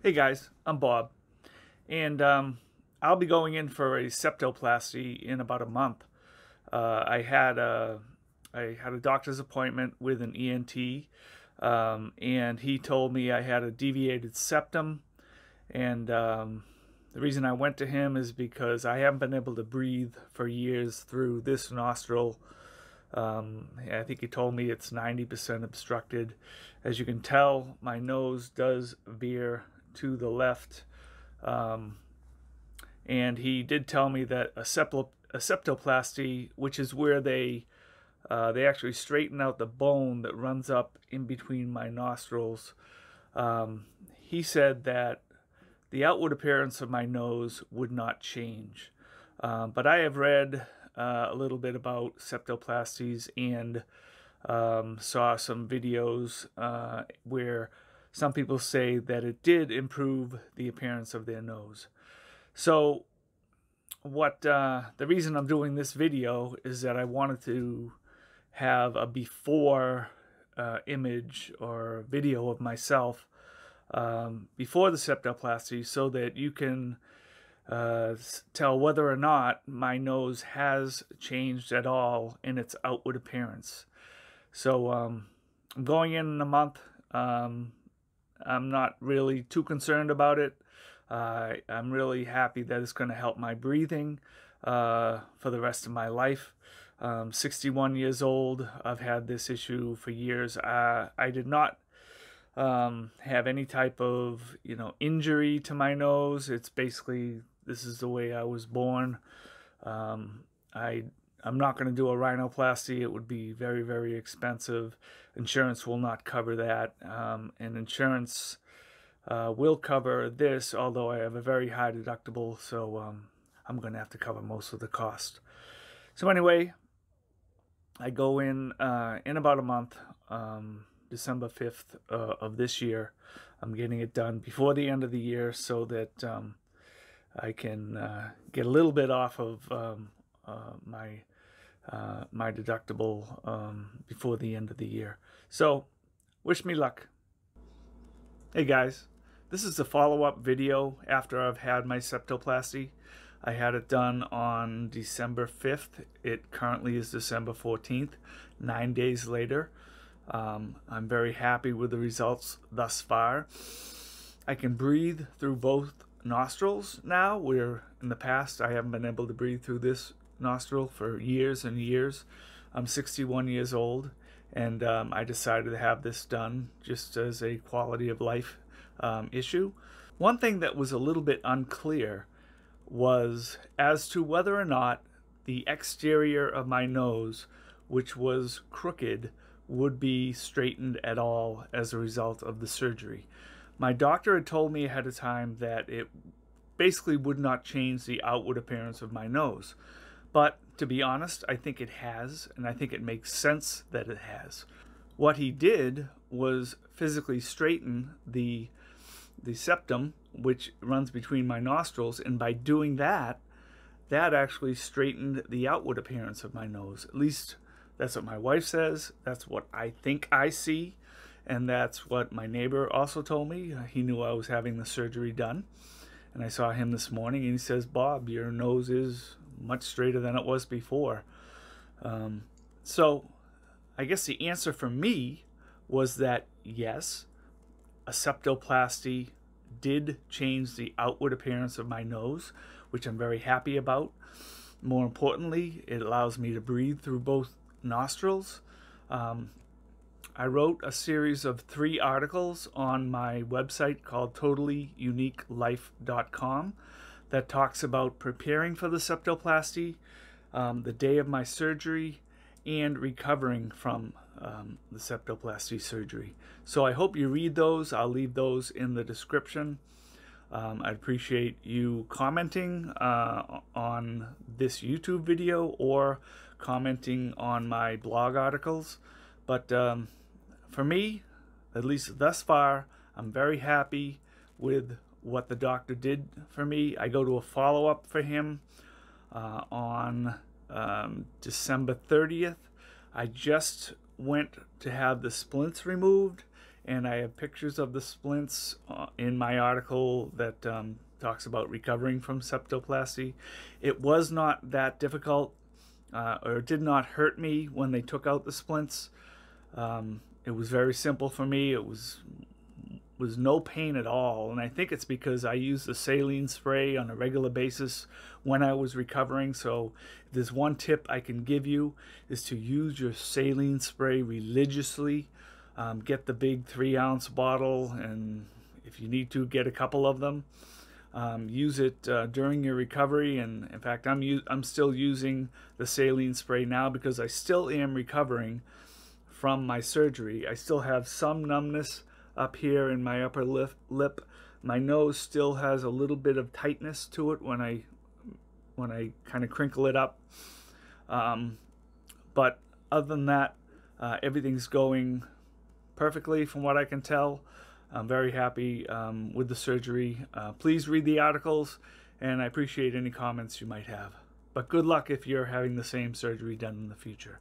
Hey guys, I'm Bob, and I'll be going in for a septoplasty in about a month. I had a doctor's appointment with an ENT, and he told me I had a deviated septum, and the reason I went to him is because I haven't been able to breathe for years through this nostril. I think he told me it's 90% obstructed. As you can tell, my nose does veer to the left, and he did tell me that a septoplasty, which is where they actually straighten out the bone that runs up in between my nostrils, he said that the outward appearance of my nose would not change. But I have read a little bit about septoplasties and saw some videos where some people say that it did improve the appearance of their nose. So the reason I'm doing this video is that I wanted to have a before image or video of myself before the septoplasty, so that you can tell whether or not my nose has changed at all in its outward appearance. So I'm going in a month. I'm not really too concerned about it. I'm really happy that it's going to help my breathing for the rest of my life. 61 years old. I've had this issue for years. I did not have any type of injury to my nose. It's basically, this is the way I was born. I'm not going to do a rhinoplasty. It would be very, very expensive. Insurance will not cover that. And insurance will cover this, although I have a very high deductible, so I'm going to have to cover most of the cost. So anyway, I go in about a month, December 5th of this year. I'm getting it done before the end of the year so that I can get a little bit off of my deductible before the end of the year. So wish me luck. Hey guys, this is a follow-up video after I've had my septoplasty. I had it done on December 5th. It currently is December 14th, 9 days later. I'm very happy with the results thus far. I can breathe through both nostrils now, where in the past I haven't been able to breathe through this nostril for years and years. I'm 61 years old, and I decided to have this done just as a quality of life issue. One thing that was a little bit unclear was as to whether or not the exterior of my nose, which was crooked, would be straightened at all as a result of the surgery. My doctor had told me ahead of time that it basically would not change the outward appearance of my nose. But to be honest, I think it has, and I think it makes sense that it has. What he did was physically straighten the septum, which runs between my nostrils, and by doing that, that actually straightened the outward appearance of my nose. At least that's what my wife says. That's what I think I see, and that's what my neighbor also told me. He knew I was having the surgery done, and I saw him this morning, and he says, "Bob, your nose is much straighter than it was before." So I guess the answer for me was that yes, a septoplasty did change the outward appearance of my nose, which I'm very happy about. More importantly, it allows me to breathe through both nostrils. I wrote a series of 3 articles on my website called totallyuniquelife.com that talks about preparing for the septoplasty, the day of my surgery, and recovering from the septoplasty surgery. So I hope you read those. I'll leave those in the description. I'd appreciate you commenting on this YouTube video or commenting on my blog articles. But for me, at least thus far, I'm very happy with what the doctor did for me. I go to a follow-up for him on December 30th. I just went to have the splints removed, and I have pictures of the splints in my article that talks about recovering from septoplasty. It was not that difficult, or it did not hurt me when they took out the splints. It was very simple for me. It was no pain at all, and I think it's because I use the saline spray on a regular basis when I was recovering. So if there's one tip I can give you, is to use your saline spray religiously. Get the big 3-ounce bottle, and if you need to, get a couple of them. Use it during your recovery, and in fact I'm still using the saline spray now because I still am recovering from my surgery. I still have some numbness up here in my upper lip. My nose still has a little bit of tightness to it when I kind of crinkle it up. But other than that, everything's going perfectly from what I can tell. I'm very happy with the surgery. Please read the articles, and I appreciate any comments you might have. But good luck if you're having the same surgery done in the future.